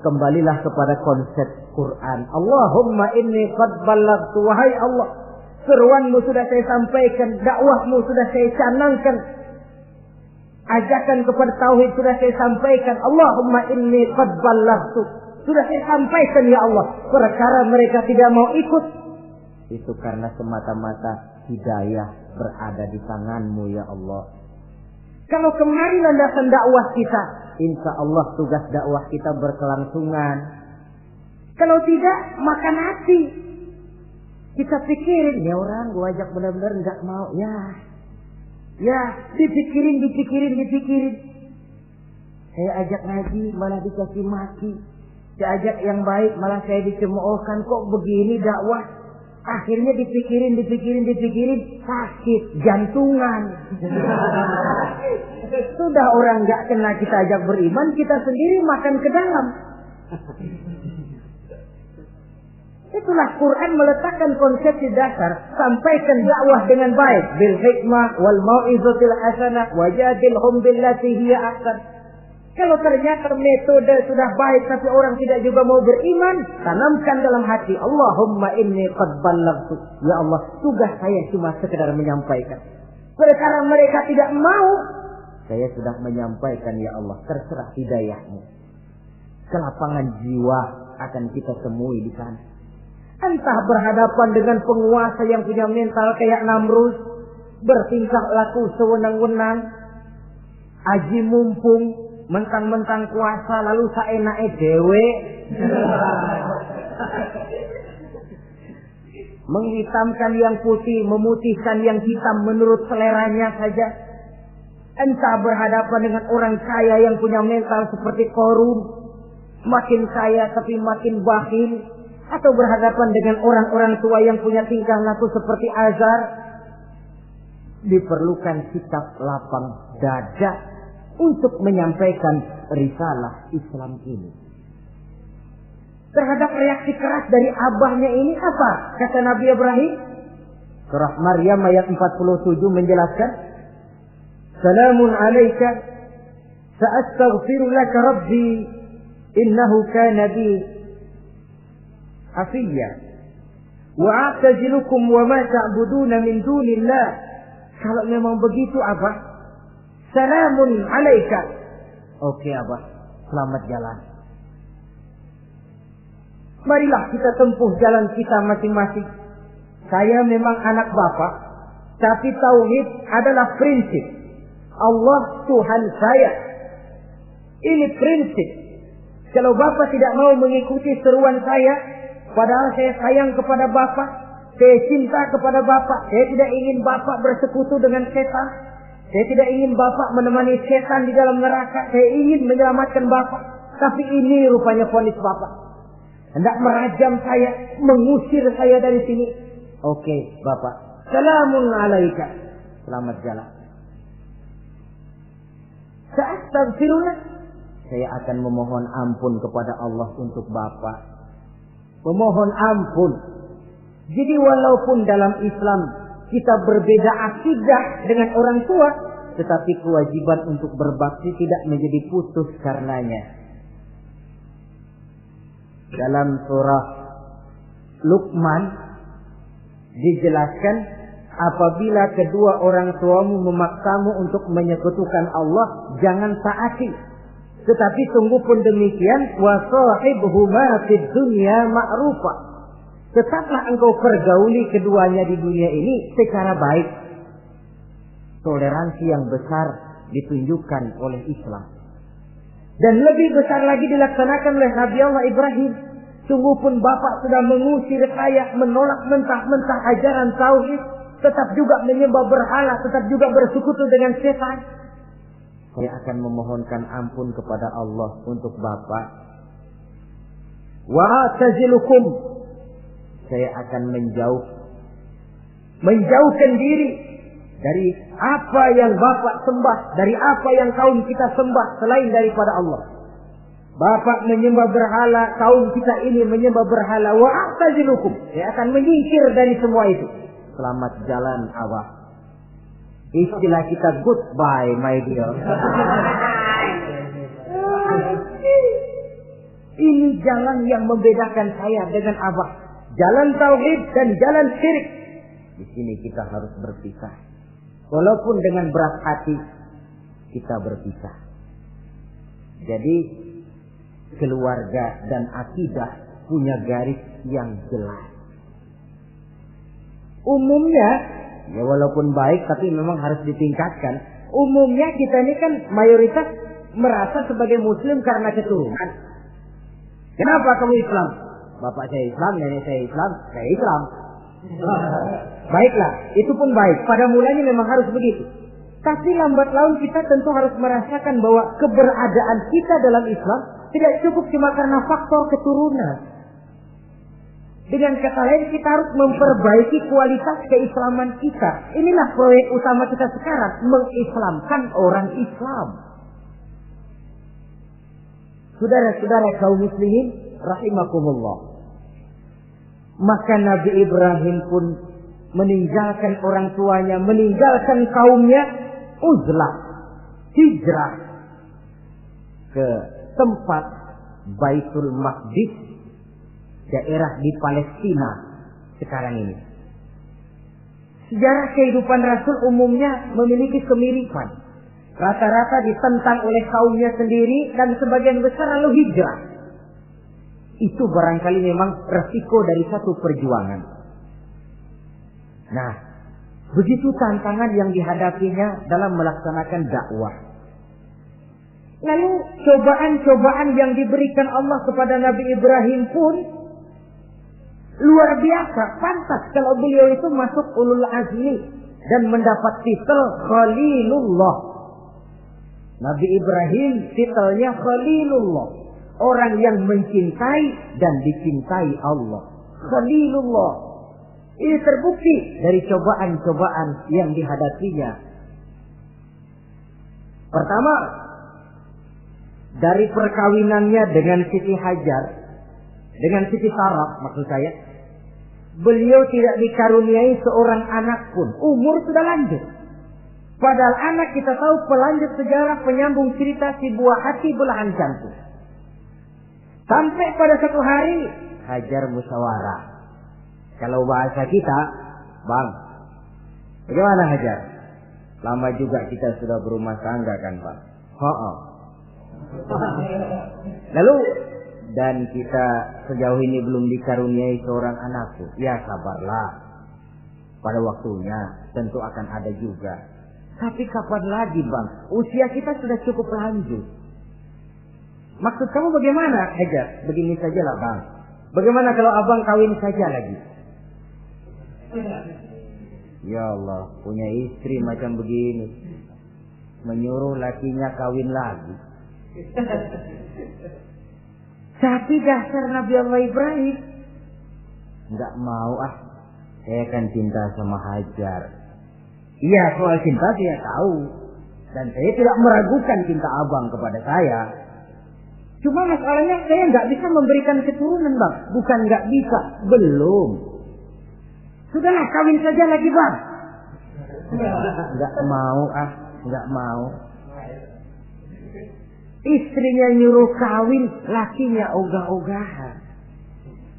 kembalilah kepada konsep Quran. Allahumma inni qad ballaghtu, wahai Allah, seruanmu sudah saya sampaikan, dakwahmu sudah saya canangkan, ajakan kepada tauhid sudah saya sampaikan. Allahumma inni qad ballaghtu, sudah saya sampaikan ya Allah. Perkara mereka tidak mau ikut, itu karena semata-mata hidayah berada di tanganmu ya Allah. Kalau kemarin landasan dakwah kita, insya Allah tugas dakwah kita berkelangsungan. Kalau tidak, makan hati. Kita pikirin, ya orang gua ajak benar-benar nggak mau. Ya, dipikirin. Saya ajak ngaji, malah dikasih maki. Saya ajak yang baik, malah saya dicemoohkan. Kok begini dakwah? Akhirnya dipikirin, sakit jantungan. Sudah orang nggak kena kita ajak beriman, kita sendiri makan ke dalam. Itulah Quran meletakkan konsepsi dasar, sampaikan dakwah dengan baik, bil hikmah wal mau'izatil hasanah wajadilhum billati hiya ahsan. Kalau ternyata metode sudah baik tapi orang tidak juga mau beriman, tanamkan dalam hati, Allahumma inni qad ballaghtu. Ya Allah, tugas saya cuma sekedar menyampaikan. Perkara mereka tidak mau, saya sudah menyampaikan ya Allah, terserah hidayahmu. Kelapangan jiwa akan kita temui di sana. Entah berhadapan dengan penguasa yang punya mental kayak Namrud, bertingkah laku sewenang-wenang, aji mumpung, mentang-mentang kuasa lalu saenake dhewe, menghitamkan yang putih, memutihkan yang hitam menurut seleranya saja. Entah berhadapan dengan orang kaya yang punya mental seperti Qarun, makin kaya tapi makin bakhil, atau berhadapan dengan orang-orang tua yang punya tingkah laku seperti Azar. Diperlukan sikap lapang dada untuk menyampaikan risalah Islam ini. Terhadap reaksi keras dari abahnya ini apa? Kata Nabi Ibrahim. Surah Maryam ayat 47 menjelaskan, Salamun alaika sa'astaghfiru laka rabbi innahu kana bi hafiyya wa a'tazilukum wa ma ta'buduna min dunillah. Kalau memang begitu Abah, Salamun alaika. Oke Abah, selamat jalan. Marilah kita tempuh jalan kita masing-masing. Saya memang anak Bapak, tapi tauhid adalah prinsip. Allah Tuhan saya. Ini prinsip. Kalau Bapak tidak mau mengikuti seruan saya, padahal saya sayang kepada Bapak, saya cinta kepada Bapak, saya tidak ingin Bapak bersekutu dengan setan. Saya tidak ingin Bapak menemani setan di dalam neraka. Saya ingin menyelamatkan Bapak. Tapi ini rupanya vonis Bapak. Hendak merajam saya, mengusir saya dari sini. Oke, Bapak. Salamun alaika. Selamat jalan. Sa'astaghfirullah. Saya akan memohon ampun kepada Allah untuk Bapak. Memohon ampun. Jadi walaupun dalam Islam kita berbeda akidah dengan orang tua, tetapi kewajiban untuk berbakti tidak menjadi putus karenanya. Dalam surah Luqman dijelaskan, apabila kedua orang tuamu memaksamu untuk menyekutukan Allah, jangan taati. Tetapi sungguh pun demikian, wa sahibhuma fid dunya ma'rufa. Tetaplah engkau pergauli keduanya di dunia ini secara baik. Toleransi yang besar ditunjukkan oleh Islam. Dan lebih besar lagi dilaksanakan oleh Nabi Allah Ibrahim. Sungguh pun Bapak sudah mengusir saya, menolak mentah-mentah ajaran tauhid, tetap juga menyembah berhala, tetap juga bersekutu dengan setan. Saya akan memohonkan ampun kepada Allah untuk Bapak. Wa atazilukum. Saya akan menjauhkan diri dari apa yang Bapak sembah, dari apa yang kaum kita sembah selain daripada Allah. Bapak menyembah berhala, kaum kita ini menyembah berhala. Wa a'tazilukum. Saya akan menyingkir dari semua itu. Selamat jalan awak. Istilah kita goodbye my dear. Ini jalan yang membedakan saya dengan abah. Jalan tauhid dan jalan syirik. Di sini kita harus berpisah. Walaupun dengan berat hati kita berpisah. Jadi keluarga dan akidah punya garis yang jelas. Umumnya, ya walaupun baik tapi memang harus ditingkatkan. Umumnya kita ini kan mayoritas merasa sebagai muslim karena keturunan. Kenapa kamu Islam? Bapak saya Islam, nenek saya Islam, saya Islam. Baiklah, itu pun baik. Pada mulanya memang harus begitu. Tapi lambat laun kita tentu harus merasakan bahwa keberadaan kita dalam Islam tidak cukup cuma karena faktor keturunan. Dengan kata lain kita harus memperbaiki kualitas keislaman kita. Inilah proyek utama kita sekarang, mengislamkan orang Islam. Saudara-saudara kaum muslimin rahimakumullah. Maka Nabi Ibrahim pun meninggalkan orang tuanya, meninggalkan kaumnya, uzlah, hijrah ke tempat Baitul Maqdis, daerah di Palestina sekarang ini. Sejarah kehidupan Rasul umumnya memiliki kemiripan. Rata-rata ditentang oleh kaumnya sendiri dan sebagian besar lalu hijrah. Itu barangkali memang resiko dari satu perjuangan. Nah, begitu tantangan yang dihadapinya dalam melaksanakan dakwah. Lalu cobaan-cobaan yang diberikan Allah kepada Nabi Ibrahim pun luar biasa. Pantas kalau beliau itu masuk ulul azmi dan mendapat titel Khalilullah. Nabi Ibrahim titelnya Khalilullah. Orang yang mencintai dan dicintai Allah. Khalilullah. Ini terbukti dari cobaan-cobaan yang dihadapinya. Pertama, dari perkawinannya dengan Siti Hajar, dengan Siti Sarah maksud saya, beliau tidak dikaruniai seorang anak pun. Umur sudah lanjut. Padahal anak kita tahu pelanjut sejarah, penyambung cerita, si buah hati belahan jantung. Sampai pada satu hari Hajar musyawarah. Kalau bahasa kita, Bang, bagaimana Hajar? Lama juga kita sudah berumah tangga kan Bang? Lalu, dan kita sejauh ini belum dikaruniai seorang anakku. Ya sabarlah. Pada waktunya tentu akan ada juga. Tapi kapan lagi Bang? Usia kita sudah cukup lanjut. Maksud kamu bagaimana Hajar? Begini sajalah Bang. Bagaimana kalau abang kawin saja lagi? Ya Allah, punya istri macam begini. Menyuruh lakinya kawin lagi. Tapi dasar Nabi Allah Ibrahim. Enggak mau saya kan cinta sama Hajar. Iya, soal cinta saya tahu. Dan saya tidak meragukan cinta abang kepada saya. Cuma masalahnya saya nggak bisa memberikan keturunan Bang. Bukan nggak bisa, belum. Sudahlah kawin saja lagi Bang. Nggak mau nggak mau. Istrinya nyuruh kawin, lakinya ogah-ogahan.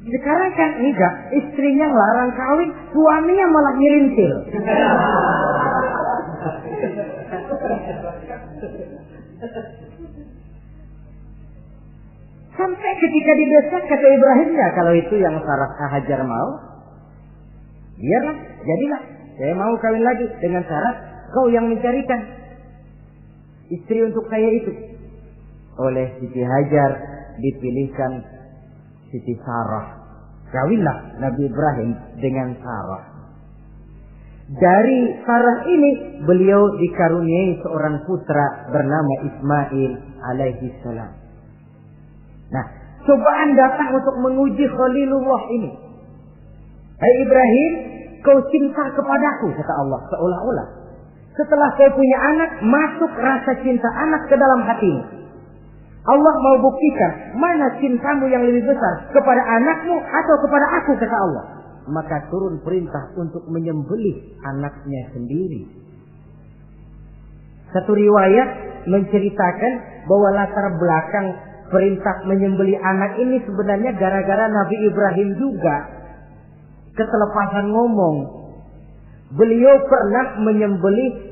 Sekarang kan enggak, istrinya larang kawin, suaminya malah ngirintil. Sampai ketika didesak kata Ibrahim, ya kalau itu yang Sarah Hajar mau, biarlah, jadilah. Saya mau kawin lagi dengan syarat kau yang mencarikan istri untuk saya itu. Oleh Siti Hajar dipilihkan Siti Sarah. Kawinlah Nabi Ibrahim dengan Sarah. Dari Sarah ini beliau dikaruniai seorang putra bernama Ismail alaihi salam. Nah, cobaan datang untuk menguji Khalilullah ini. Hai Ibrahim, kau cinta kepadaku, kata Allah, seolah-olah. Setelah kau punya anak, masuk rasa cinta anak ke dalam hatimu. Allah mau buktikan mana cintamu yang lebih besar, kepada anakmu atau kepada aku, kata Allah. Maka turun perintah untuk menyembelih anaknya sendiri. Satu riwayat menceritakan bahwa latar belakang perintah menyembelih anak ini sebenarnya gara-gara Nabi Ibrahim juga ketelepasan ngomong. Beliau pernah menyembelih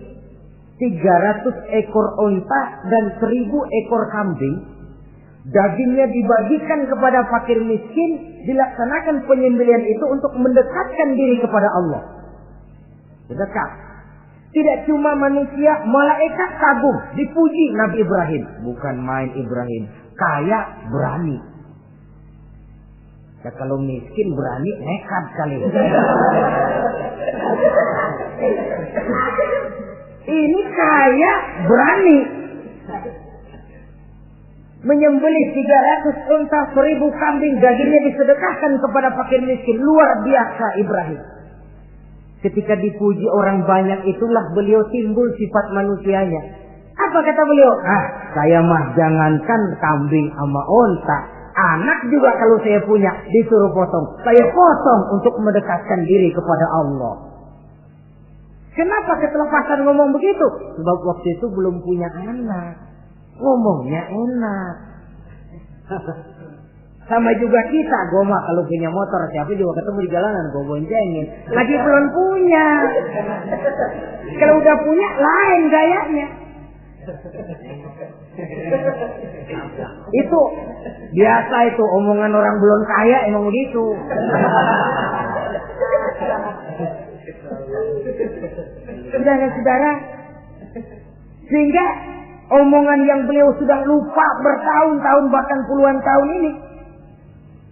300 ekor onta dan 1000 ekor kambing. Dagingnya dibagikan kepada fakir miskin, dilaksanakan penyembelihan itu untuk mendekatkan diri kepada Allah. Dekat. Tidak cuma manusia, malaikat kagum, dipuji Nabi Ibrahim. Bukan main Ibrahim, kaya berani. Ya, kalau miskin berani nekat kali. Ini kaya berani. Menyembelih 300 unta, 1000 kambing, dagingnya disedekahkan kepada fakir miskin. Luar biasa Ibrahim. Ketika dipuji orang banyak itulah beliau timbul sifat manusianya. Apa kata beliau? Saya mah jangankan kambing sama unta, anak juga kalau saya punya disuruh potong, saya potong untuk mendekatkan diri kepada Allah. Kenapa ketelepasan ngomong begitu? Sebab waktu itu belum punya anak. Ngomongnya enak. Sama juga kita, goma kalau punya motor, siapa juga ketemu di jalanan, gue boncengin. Lagi belum punya. Kalau udah punya, lain gayanya. Itu biasa itu, omongan orang belum kaya emang begitu. Saudara-saudara, sehingga omongan yang beliau sudah lupa bertahun-tahun bahkan puluhan tahun ini.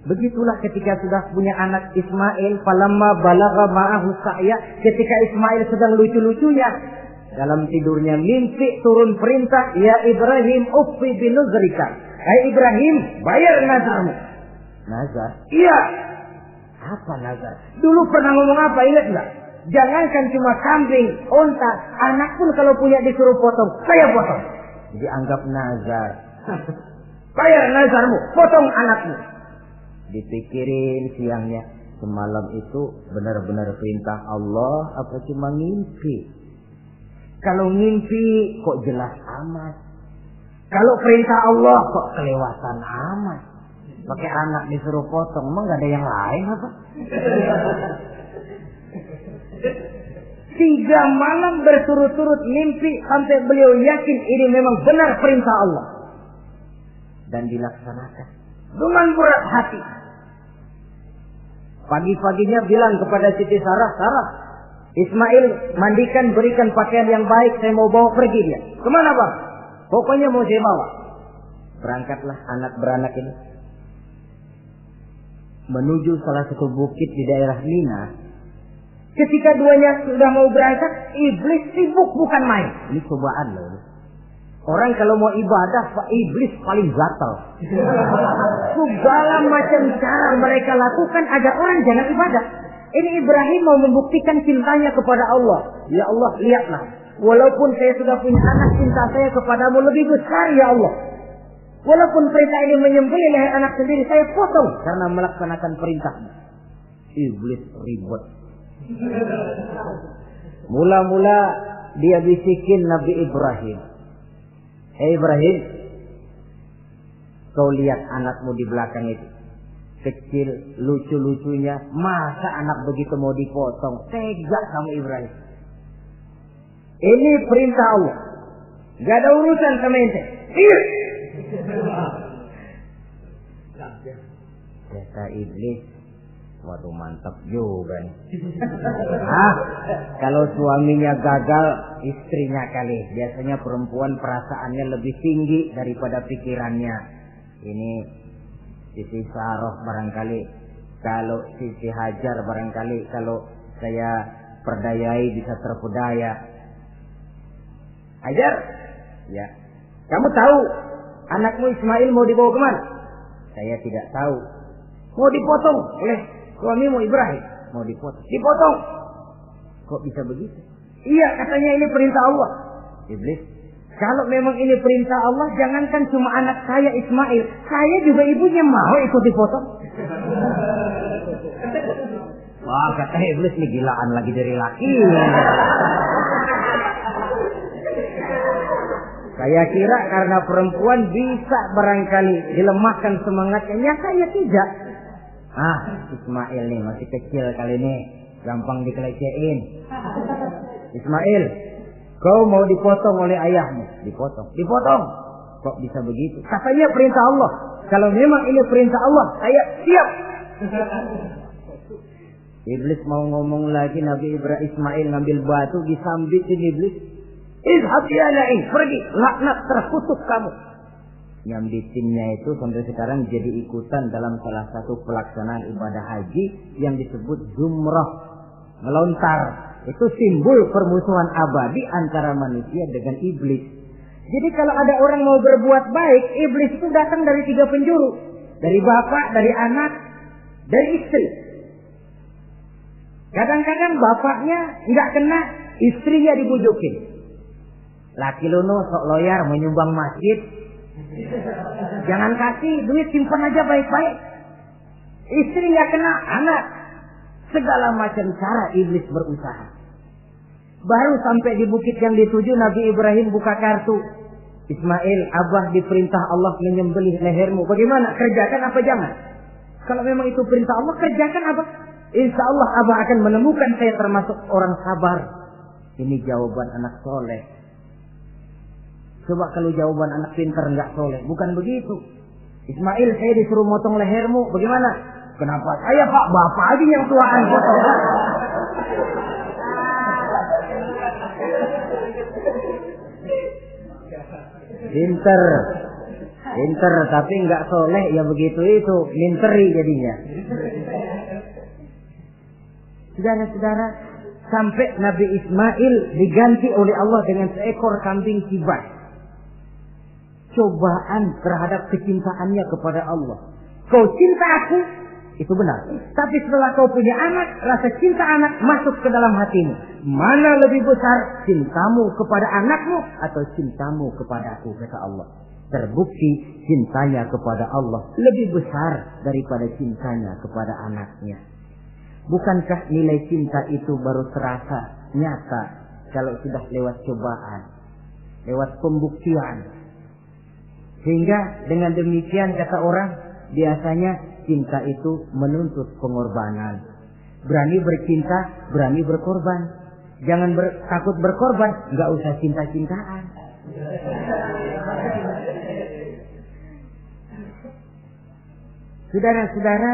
Begitulah ketika sudah punya anak Ismail, falamma balagha ma'ahu sa'ya, ketika Ismail sedang lucu-lucunya dalam tidurnya mimpi turun perintah, ya Ibrahim uffi binuzrika. Hai Ibrahim, bayar nazarmu. Nazar? Iya. Apa nazar? Dulu pernah ngomong apa, ingat enggak? Jangankan cuma kambing, unta, anak pun kalau punya disuruh potong, saya potong. Jadi anggap nazar. Bayar nazarmu, potong anakmu. Dipikirin siangnya, semalam itu benar-benar perintah Allah apa cuma ngimpi? Kalau ngimpi kok jelas amat. Kalau perintah Allah kok kelewatan amat. Pakai anak disuruh potong, emang gak ada yang lain apa? 3 malam berturut-turut mimpi sampai beliau yakin ini memang benar perintah Allah. Dan dilaksanakan dengan berat hati. Pagi-paginya bilang kepada Siti Sarah, Sarah, Ismail mandikan, berikan pakaian yang baik, saya mau bawa pergi dia. Kemana bang? Pokoknya mau saya bawa. Berangkatlah anak beranak ini menuju salah satu bukit di daerah Mina. Ketika duanya sudah mau berangkat, iblis sibuk bukan main. Ini cobaan loh. Orang kalau mau ibadah, iblis paling gatal. Segala macam cara mereka lakukan agar orang jangan ibadah. Ini Ibrahim mau membuktikan cintanya kepada Allah. Ya Allah, lihatlah. Walaupun saya sudah punya anak, cinta saya kepadamu lebih besar ya Allah. Walaupun perintah ini menyembelih leher anak sendiri, saya potong karena melaksanakan perintahmu. Iblis ribut. Mula-mula dia bisikin Nabi Ibrahim. Hei Ibrahim, kau lihat anakmu di belakang itu. Kecil, lucu-lucunya. Masa anak begitu mau dipotong? Tega kamu Ibrahim. Ini perintah Allah. Gak ada urusan sama ente. Iya. Kata iblis, waduh mantap juga nih. Kalau suaminya gagal, istrinya kali. Biasanya perempuan perasaannya lebih tinggi daripada pikirannya. Ini Siti Saroh barangkali, kalau Siti Hajar barangkali, kalau saya perdayai bisa terpedaya. Hajar, ya. Kamu tahu anakmu Ismail mau dibawa kemana? Saya tidak tahu. Mau dipotong oleh suamimu Ibrahim. Mau dipotong. Dipotong. Kok bisa begitu? Iya, katanya ini perintah Allah. Iblis, Kalau memang ini perintah Allah, jangankan cuma anak saya Ismail, saya juga ibunya mau ikut dipotong. Wah, kata iblis nih, gilaan lagi dari laki. Saya kira karena perempuan bisa barangkali dilemahkan semangatnya, ya saya tidak. Ismail nih masih kecil kali ini, gampang dikelecehin. Ismail, kau mau dipotong oleh ayahmu? Dipotong. Kok bisa begitu? Katanya perintah Allah. Kalau memang ini perintah Allah, saya siap. Iblis mau ngomong lagi, Nabi Ismail ngambil batu disambitin iblis. Izhab ya la'in, pergi, laknat, terkutuk kamu. Nyambitinnya itu sampai sekarang jadi ikutan dalam salah satu pelaksanaan ibadah haji yang disebut zumrah, melontar. Itu simbol permusuhan abadi antara manusia dengan iblis. Jadi kalau ada orang mau berbuat baik, iblis itu datang dari 3 penjuru. Dari bapak, dari anak, dari istri. Kadang-kadang bapaknya nggak kena, istrinya dibujukin. Laki lu sok loyar menyumbang masjid. Jangan kasih duit, simpan aja baik-baik. Istri nggak kena, anak. Segala macam cara iblis berusaha. Baru sampai di bukit yang dituju, Nabi Ibrahim buka kartu. Ismail, abah diperintah Allah menyembelih lehermu. Bagaimana? Kerjakan apa jangan? Kalau memang itu perintah Allah, kerjakan apa? Insya Allah abah akan menemukan saya termasuk orang sabar. Ini jawaban anak soleh. Coba kalau jawaban anak pintar nggak soleh, bukan begitu. Ismail, saya disuruh motong lehermu. Bagaimana? Kenapa saya pak? Bapak aja yang tuaan potong. Pinter, tapi nggak soleh ya begitu itu, minteri jadinya. Saudara-saudara, sampai Nabi Ismail diganti oleh Allah dengan seekor kambing kibas. Cobaan terhadap kecintaannya kepada Allah. Kau cinta aku, itu benar. Tapi setelah kau punya anak, rasa cinta anak masuk ke dalam hatimu. Mana lebih besar, cintamu kepada anakmu atau cintamu kepada aku, kata Allah. Terbukti cintanya kepada Allah lebih besar daripada cintanya kepada anaknya. Bukankah nilai cinta itu baru terasa nyata kalau sudah lewat cobaan, lewat pembuktian? Sehingga dengan demikian kata orang, biasanya cinta itu menuntut pengorbanan. Berani bercinta, berani berkorban. Jangan takut berkorban, nggak usah cinta-cintaan. Saudara-saudara,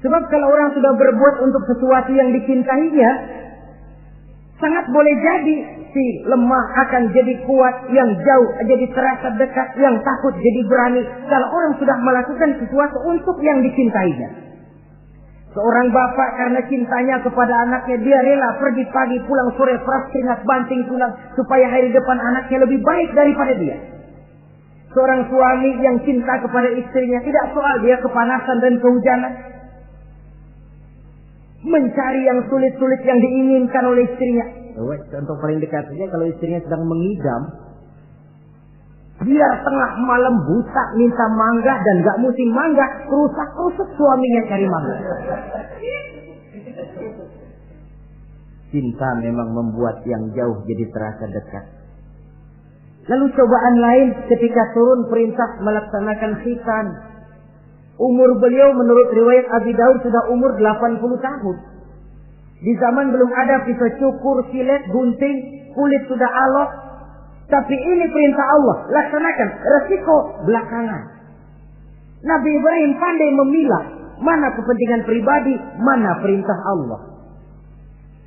sebab kalau orang sudah berbuat untuk sesuatu yang dicintainya, sangat boleh jadi si lemah akan jadi kuat, yang jauh jadi terasa dekat, yang takut jadi berani. Kalau orang sudah melakukan sesuatu untuk yang dicintainya. Seorang bapak karena cintanya kepada anaknya, dia rela pergi pagi pulang sore, peras keringat banting tulang supaya hari depan anaknya lebih baik daripada dia. Seorang suami yang cinta kepada istrinya, tidak soal dia kepanasan dan kehujanan, mencari yang sulit-sulit yang diinginkan oleh istrinya. Contoh paling dekat saja, kalau istrinya sedang mengidam, dia tengah malam buta minta mangga dan gak musim mangga, rusak-rusak suaminya cari mangga. Cinta memang membuat yang jauh jadi terasa dekat. Lalu cobaan lain ketika turun perintah melaksanakan khitan. Umur beliau menurut riwayat Abi Daud sudah umur 80 tahun. Di zaman belum ada pisau cukur, silet, gunting, kulit sudah alot. Tapi ini perintah Allah, laksanakan, resiko belakangan. Nabi Ibrahim pandai memilah mana kepentingan pribadi, mana perintah Allah.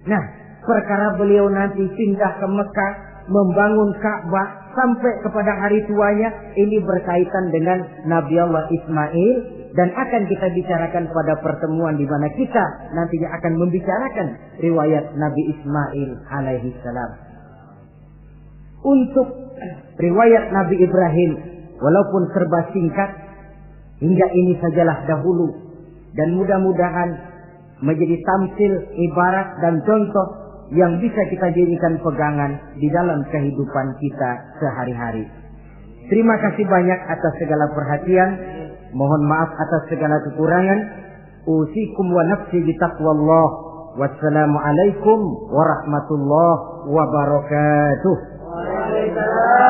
Nah, perkara beliau nanti pindah ke Mekah, membangun Ka'bah sampai kepada hari tuanya, ini berkaitan dengan Nabi Allah Ismail, dan akan kita bicarakan pada pertemuan di mana kita nantinya akan membicarakan riwayat Nabi Ismail alaihi salam. Untuk riwayat Nabi Ibrahim, walaupun serba singkat, hingga ini sajalah dahulu, dan mudah-mudahan menjadi tamsil, ibarat dan contoh yang bisa kita jadikan pegangan di dalam kehidupan kita sehari-hari. Terima kasih banyak atas segala perhatian. Mohon maaf atas segala kekurangan. Usikum wa nafsi bitaqwallah. Wassalamualaikum warahmatullahi wabarakatuh. Waalaikumsalam.